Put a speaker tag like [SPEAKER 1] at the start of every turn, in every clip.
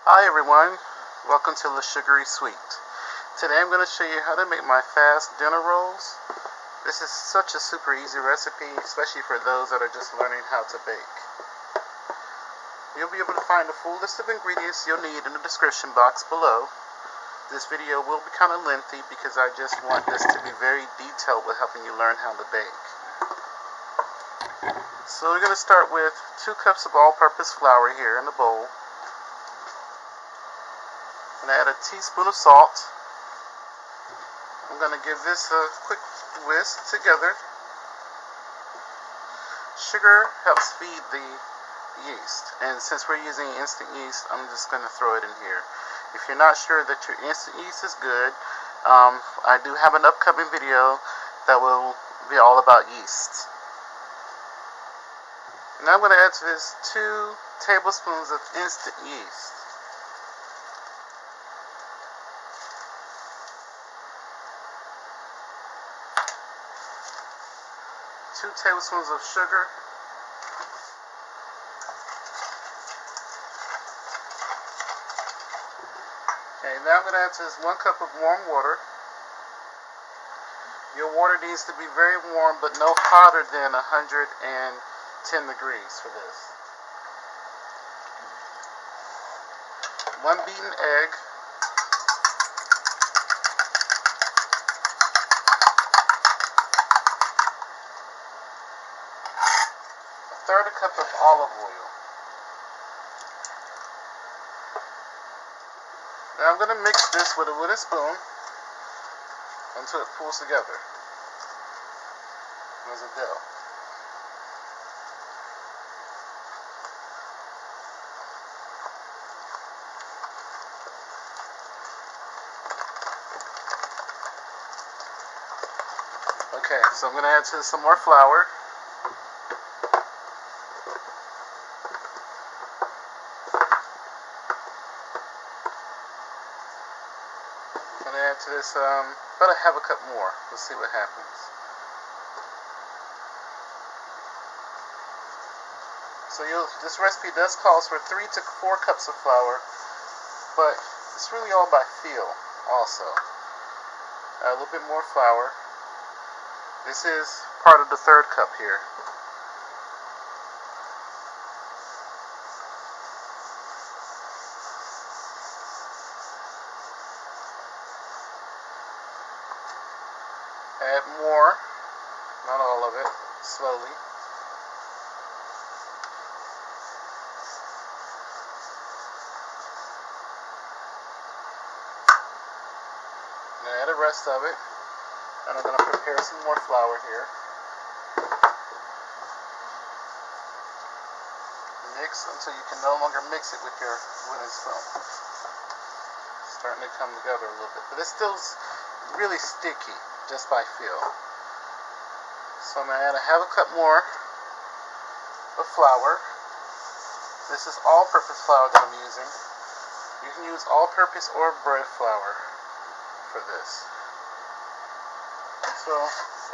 [SPEAKER 1] Hi everyone, welcome to the Sugary Sweet. Today I'm going to show you how to make my fast dinner rolls. This is such a super easy recipe, especially for those that are just learning how to bake. You'll be able to find a full list of ingredients you'll need in the description box below. This video will be kind of lengthy because I just want this to be very detailed with helping you learn how to bake. So we're going to start with 2 cups of all-purpose flour here in the bowl. I'm going to add a teaspoon of salt. I'm going to give this a quick whisk together. Sugar helps feed the yeast, and since we're using instant yeast, I'm just going to throw it in here. If you're not sure that your instant yeast is good, I do have an upcoming video that will be all about yeast. Now I'm going to add to this 2 tablespoons of instant yeast. 2 tablespoons of sugar, okay, now I'm going to add to this 1 cup of warm water. Your water needs to be very warm, but no hotter than 110 degrees for this. 1 beaten egg, a cup of olive oil. Now I'm going to mix this with a wooden spoon until it pulls together as a dough. Okay, so I'm going to add to this some more flour. I'm going to add to this about a half a cup more. Let's see what happens. So this recipe does call for 3 to 4 cups of flour, but it's really all by feel also. A little bit more flour. This is part of the 3rd cup here. Add more, not all of it, slowly. And add the rest of it. And I'm going to prepare some more flour here. Mix until you can no longer mix it with your wooden spoon. It's starting to come together a little bit, but it's still really sticky just by feel. So I'm going to add a half a cup more of flour. This is all-purpose flour that I'm using. You can use all-purpose or bread flour for this. So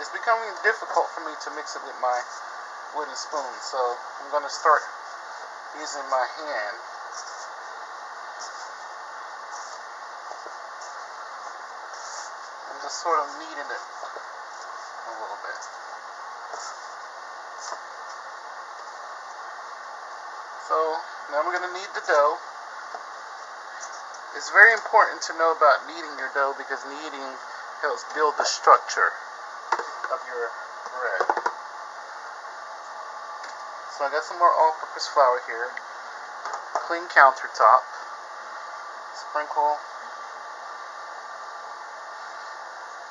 [SPEAKER 1] it's becoming difficult for me to mix it with my wooden spoon, so I'm going to start using my hand. I'm just sort of kneading it a little bit. So now we're going to knead the dough. It's very important to know about kneading your dough because kneading helps build the structure of your bread. So I got some more all-purpose flour here. Clean countertop. Sprinkle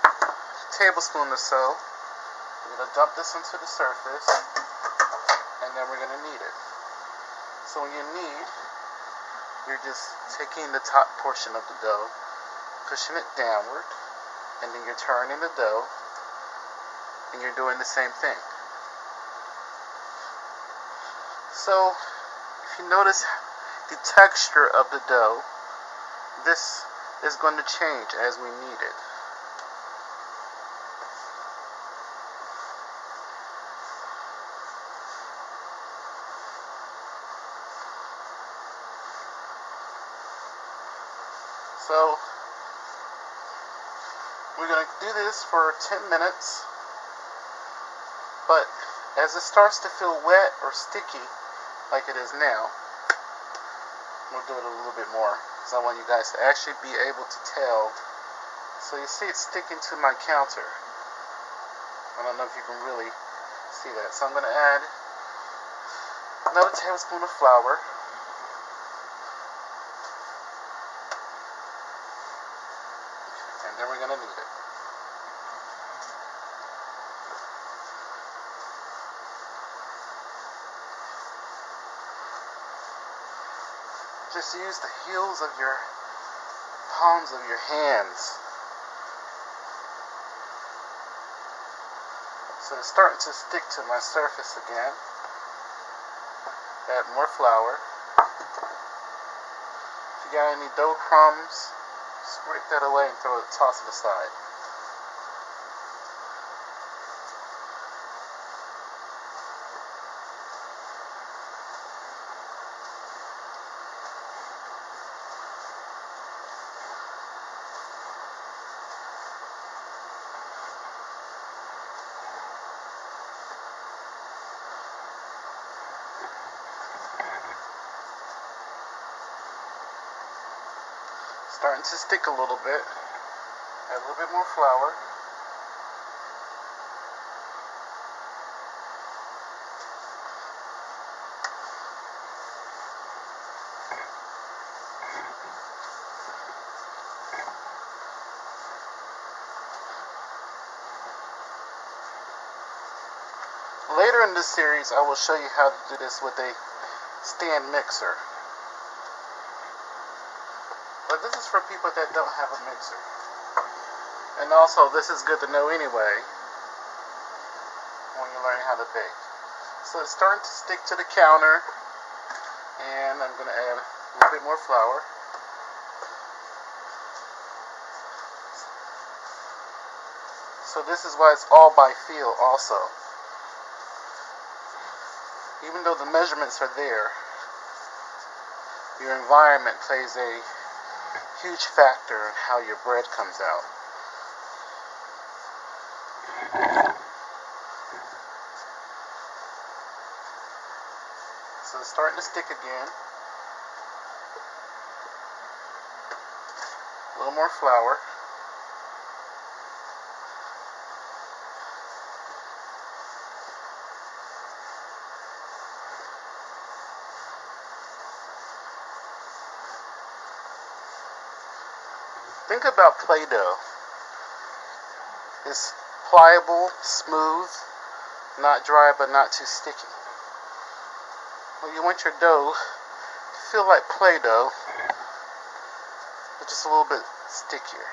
[SPEAKER 1] a tablespoon or so. We're going to dump this into the surface, and then we're going to knead it. So when you knead, you're just taking the top portion of the dough, pushing it downward, and then you're turning the dough, and you're doing the same thing. So, if you notice the texture of the dough, this is going to change as we knead it. So we're going to do this for 10 minutes, but as it starts to feel wet or sticky like it is now, we'll do it a little bit more because I want you guys to actually be able to tell. So you see it's sticking to my counter. I don't know if you can really see that. So I'm going to add another tablespoon of flour. And then we're going to knead it. Just use the heels of your palms of your hands. So it's starting to stick to my surface again. Add more flour. If you got any dough crumbs, scrape that away and toss it aside. Starting to stick a little bit. Add a little bit more flour. Later in this series, I will show you how to do this with a stand mixer. But this is for people that don't have a mixer. And also, this is good to know anyway when you're learning how to bake. So it's starting to stick to the counter, and I'm going to add a little bit more flour. So this is why it's all by feel also. Even though the measurements are there, your environment plays a huge factor in how your bread comes out. So it's starting to stick again. A little more flour. Think about Play-Doh. It's pliable, smooth, not dry but not too sticky. Well, you want your dough to feel like Play-Doh, but just a little bit stickier.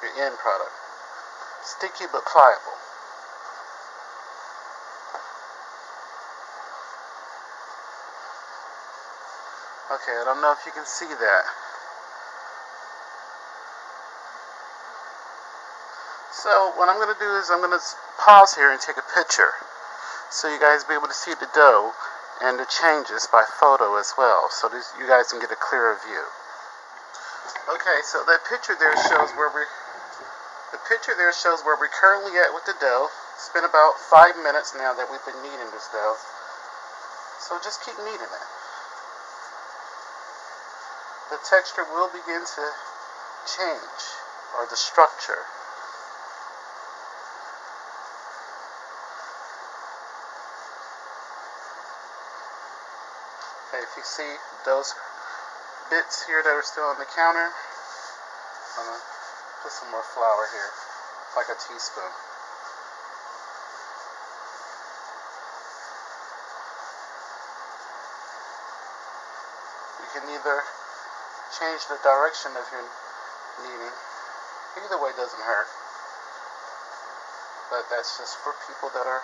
[SPEAKER 1] Your end product. Sticky but pliable. Okay, I don't know if you can see that. So what I'm going to do is I'm going to pause here and take a picture so you guys be able to see the dough and the changes by photo as well, so you guys can get a clearer view. Okay, so that picture there shows where we're currently at with the dough. It's been about 5 minutes now that we've been kneading this dough. So just keep kneading it. The texture will begin to change, or the structure. Okay, if you see those bits here that are still on the counter, I'm going to put some more flour here, like a teaspoon. You can either change the direction of your kneading. Either way doesn't hurt. But that's just for people that are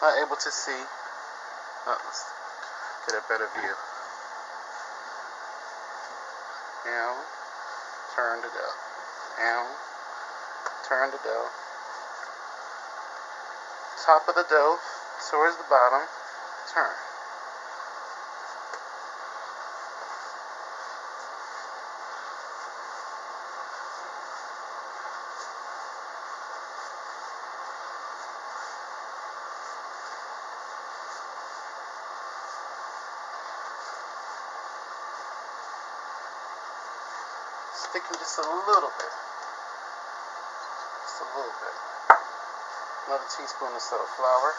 [SPEAKER 1] not able to see. Let's get a better view. Now, turn the dough. Now, turn the dough. Top of the dough towards the bottom. Turn. Sticking just a little bit. Just a little bit. Another teaspoon or so of flour.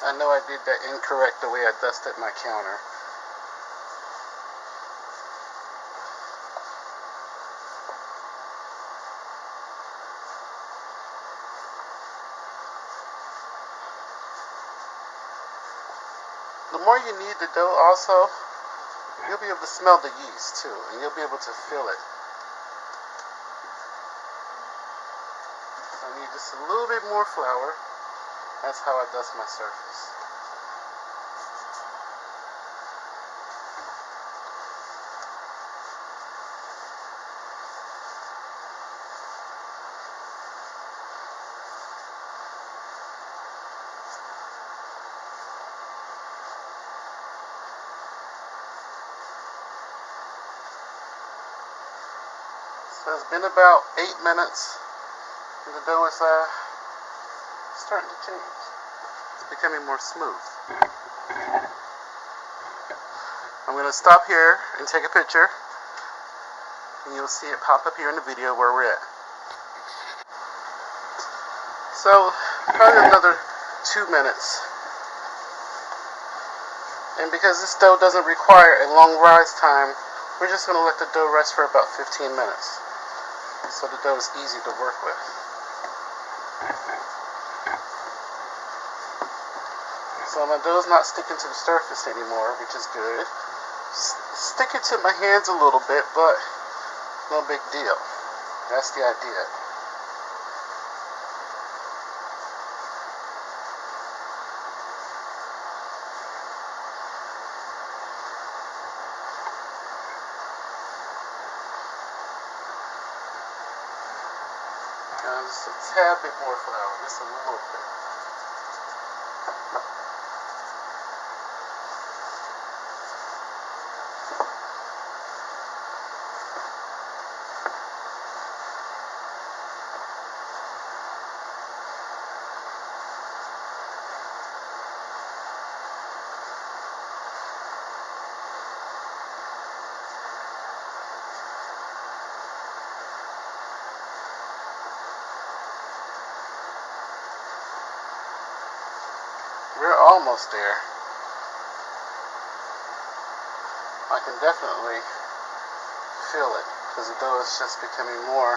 [SPEAKER 1] I know I did that incorrect the way I dusted my counter. The more you knead the dough also, you'll be able to smell the yeast too, and you'll be able to feel it. So I need just a little bit more flour. That's how I dust my surface. So it's been about 8 minutes, and the dough is starting to change. It's becoming more smooth. I'm going to stop here and take a picture, and you'll see it pop up here in the video where we're at. So, probably another 2 minutes. And because this dough doesn't require a long rise time, we're just going to let the dough rest for about 15 minutes. So the dough is easy to work with. So my dough's not sticking to the surface anymore, which is good. Stick it to my hands a little bit, but no big deal. That's the idea. Just a tad bit more flour, just a little bit. We're almost there. I can definitely feel it because the dough is just becoming more,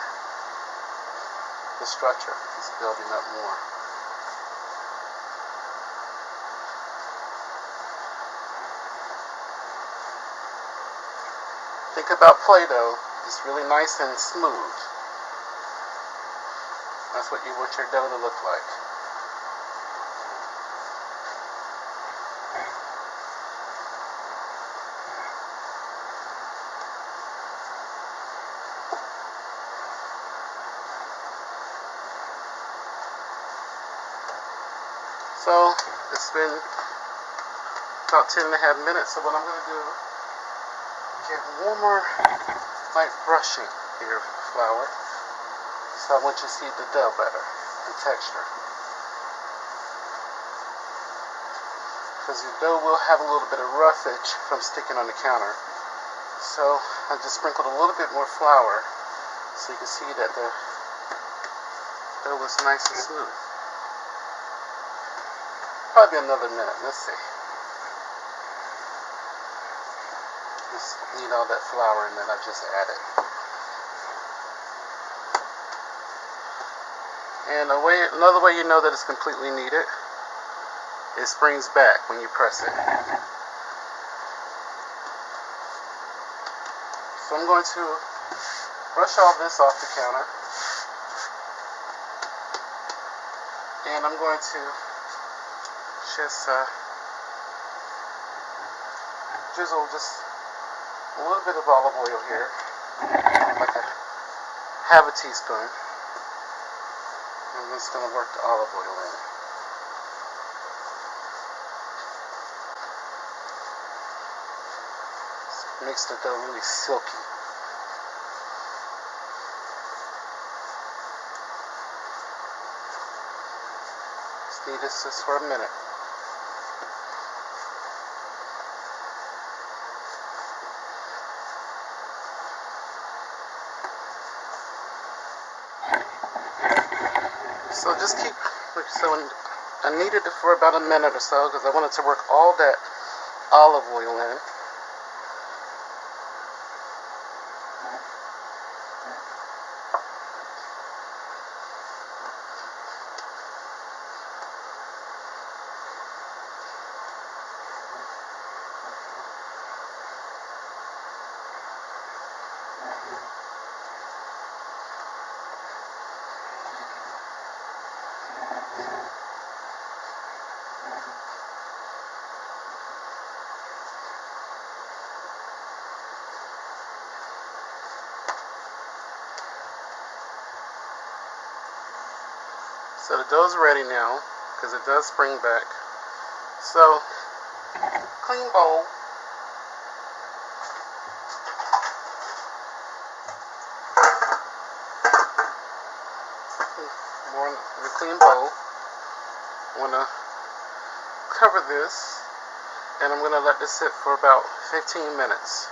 [SPEAKER 1] the structure is building up more. Think about Play-Doh. It's really nice and smooth. That's what you want your dough to look like. So it's been about 10.5 minutes. So what I'm going to do, get one more light brushing here with the flour. So I want you to see the dough better, the texture. Because your dough will have a little bit of roughage from sticking on the counter. So I just sprinkled a little bit more flour so you can see that the dough was nice and smooth. Probably another minute. Let's see. Just knead all that flour in that I just added. And another way you know that it's completely kneaded, it springs back when you press it. So I'm going to brush all this off the counter, and I'm going to just drizzle just a little bit of olive oil here, like half a teaspoon. I'm just going to work the olive oil in. Makes the dough really silky. Knead this just for a minute. So just keep, so I kneaded it for about a minute or so because I wanted to work all that olive oil in. So the dough's ready now, because it does spring back. So, clean bowl. More in the clean bowl. I'm going to cover this, and I'm going to let this sit for about 15 minutes.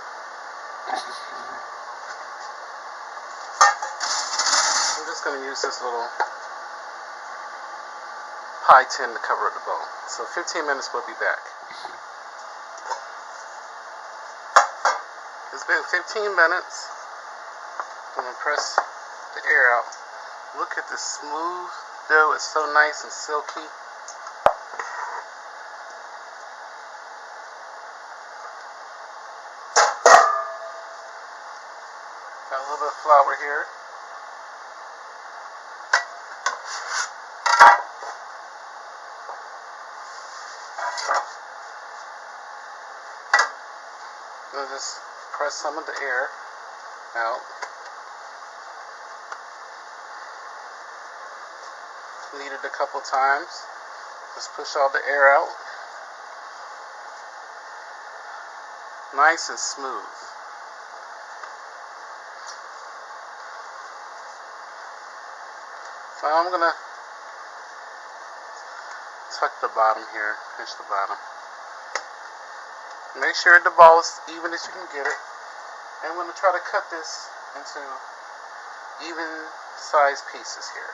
[SPEAKER 1] I'm just going to use this little pie tin to cover the bowl. So 15 minutes, we'll be back. It's been 15 minutes. I'm going to press the air out. Look at the smooth dough. It's so nice and silky. Got a little bit of flour here. I'm going to just press some of the air out. Knead it a couple times. Just push all the air out. Nice and smooth. So I'm going to tuck the bottom here, pinch the bottom. Make sure the ball is even as you can get it. And I'm going to try to cut this into even sized pieces here.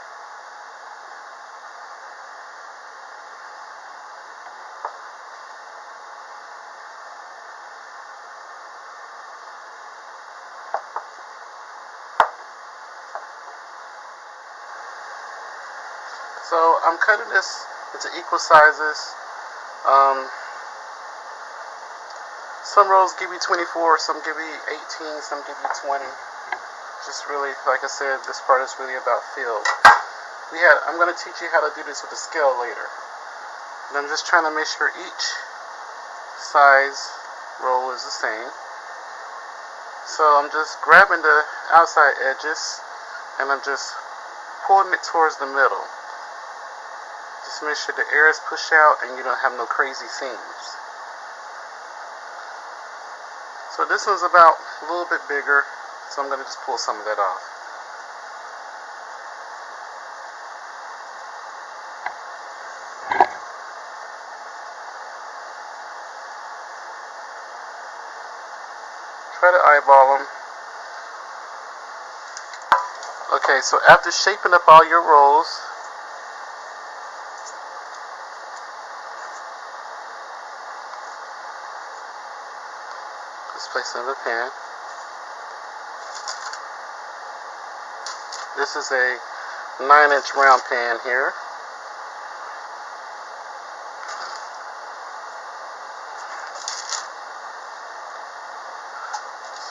[SPEAKER 1] So I'm cutting this into equal sizes. Some rolls give you 24, some give you 18, some give you 20. Just really, like I said, this part is really about feel. I'm going to teach you how to do this with a scale later. And I'm just trying to make sure each size roll is the same. So I'm just grabbing the outside edges and I'm just pulling it towards the middle. Just make sure the air is pushed out and you don't have no crazy seams. So this one's about a little bit bigger, so I'm going to just pull some of that off. Try to eyeball them. Okay, so after shaping up all your rolls, just place it in the pan. This is a 9-inch round pan here.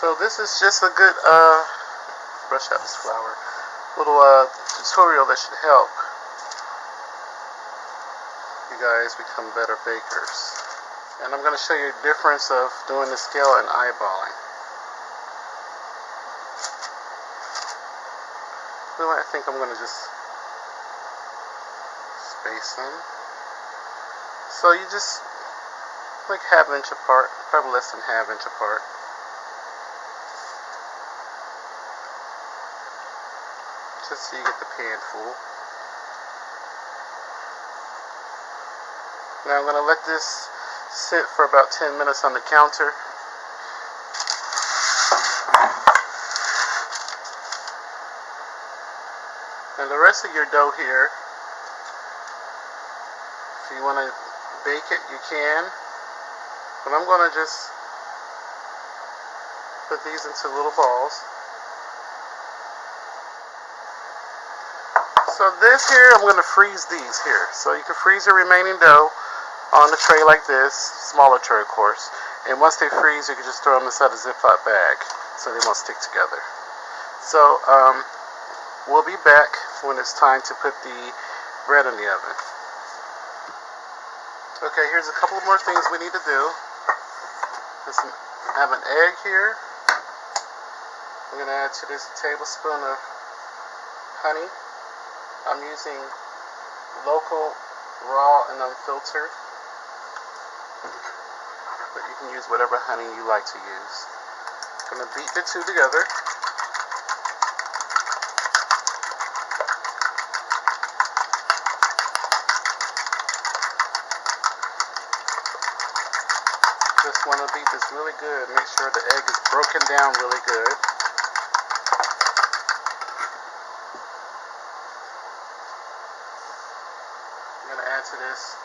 [SPEAKER 1] So this is just a good brush out this flour. Little tutorial that should help you guys become better bakers. And I'm going to show you the difference of doing the scale and eyeballing. So I think I'm going to just space them. So you just like ½ inch apart, probably less than ½ inch apart. Just so you get the pan full. Now I'm going to let this sit for about 10 minutes on the counter. And the rest of your dough here, if you want to bake it, you can. But I'm going to just put these into little balls. So this here, I'm going to freeze these here. So you can freeze your remaining dough on a tray like this, smaller tray of course. And once they freeze, you can just throw them inside a Ziploc bag so they won't stick together. So we'll be back when it's time to put the bread in the oven. Okay, here's a couple more things we need to do. I have an egg here. I'm going to add to this a tablespoon of honey. I'm using local, raw, and unfiltered. But you can use whatever honey you like to use. I'm going to beat the two together. Just want to beat this really good. Make sure the egg is broken down really good. I'm going to add to this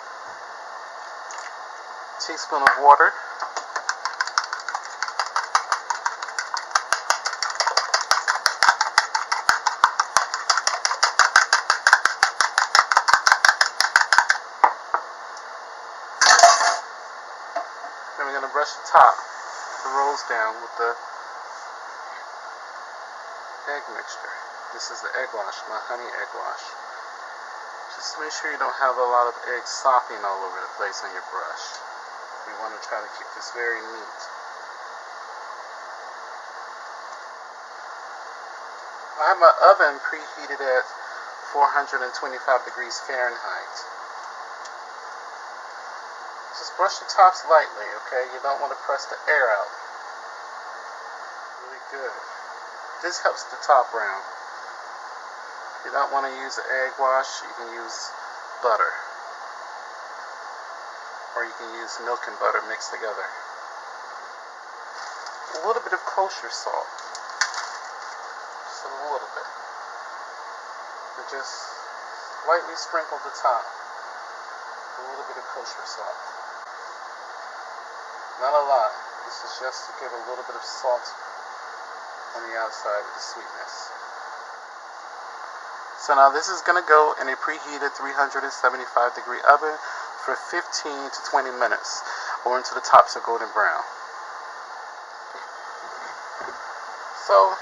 [SPEAKER 1] a teaspoon of water. Then we're going to brush the top, the rolls down with the egg mixture. This is the egg wash, my honey egg wash. Just make sure you don't have a lot of eggs sopping all over the place on your brush. You want to try to keep this very neat. I have my oven preheated at 425 degrees Fahrenheit. Just brush the tops lightly, okay? You don't want to press the air out. Really good. This helps the top round. If you don't want to use the egg wash, you can use butter. Or you can use milk and butter mixed together. A little bit of kosher salt. Just a little bit. And just lightly sprinkle the top. A little bit of kosher salt. Not a lot. This is just to give a little bit of salt on the outside with the sweetness. So now this is going to go in a preheated 375 degree oven for 15 to 20 minutes or until the tops are golden brown. So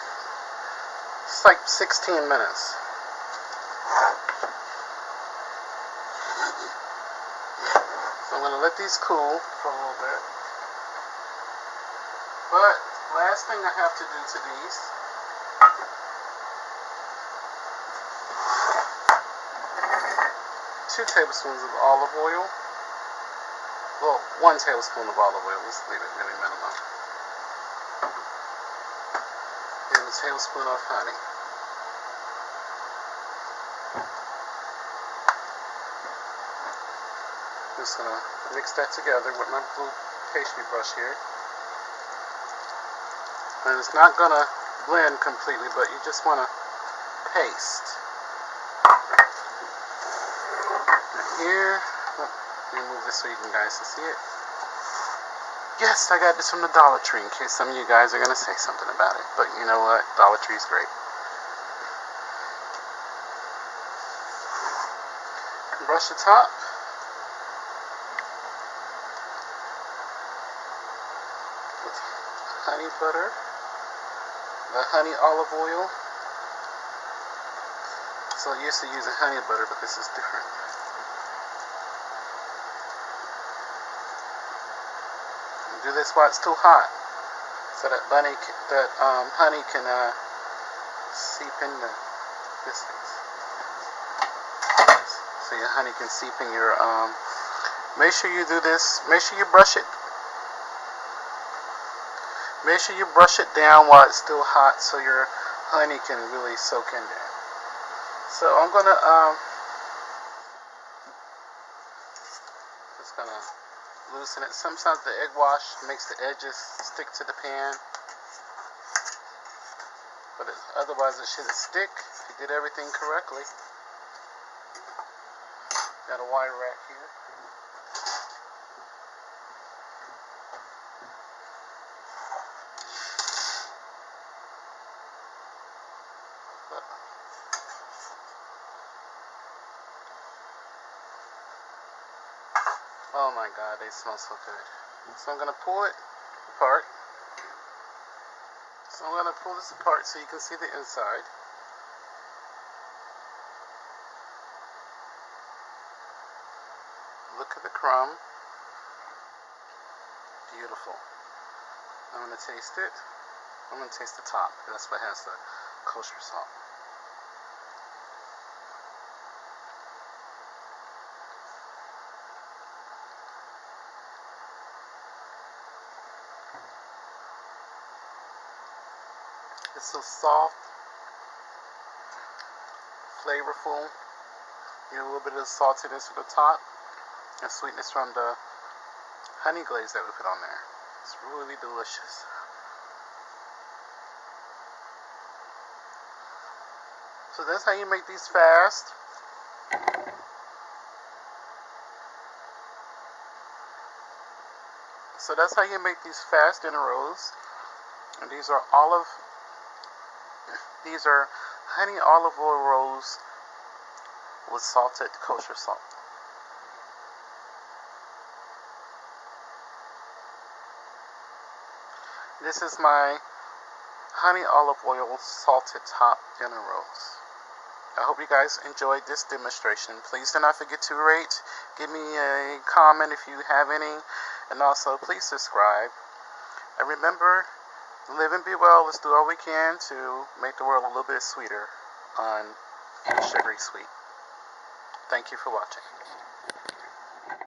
[SPEAKER 1] it's like 16 minutes. So I'm going to let these cool for a little bit. But last thing I have to do to these, 2 tablespoons of olive oil. Well, 1 tablespoon of olive oil. Let's leave it really minimum. And a tablespoon of honey. Just gonna mix that together with my blue pastry brush here. And it's not gonna blend completely, but you just wanna paste. Here, let me move this so you guys can see it. Yes, I got this from the Dollar Tree in case some of you guys are going to say something about it. But you know what? Dollar Tree's great. Brush the top. With honey butter. The honey olive oil. So I used to use a honey butter, but this is different. Do this while it's still hot, so that honey can seep in the biscuits. So your honey can seep in your. Make sure you do this. Make sure you brush it. Make sure you brush it down while it's still hot, so your honey can really soak in there. So I'm gonna just just gonna loosen it. Sometimes the egg wash makes the edges stick to the pan, but otherwise it shouldn't stick if you did everything correctly. Got a wire rack here. Oh my god, they smell so good. So I'm gonna pull it apart. So I'm gonna pull this apart so you can see the inside. Look at the crumb. Beautiful. I'm gonna taste it. I'm gonna taste the top. That's what has the kosher salt. It's so soft, flavorful. You get a little bit of saltiness at the top and sweetness from the honey glaze that we put on there. It's really delicious. So that's how you make these fast. So that's how you make these fast dinner rolls. And these are honey olive oil rolls with salted kosher salt. This is my honey olive oil salted top dinner rolls. I hope you guys enjoyed this demonstration. Please do not forget to rate, give me a comment if you have any, and also please subscribe. And remember, live and be well. Let's do all we can to make the world a little bit sweeter on Sugary Sweet. Thank you for watching.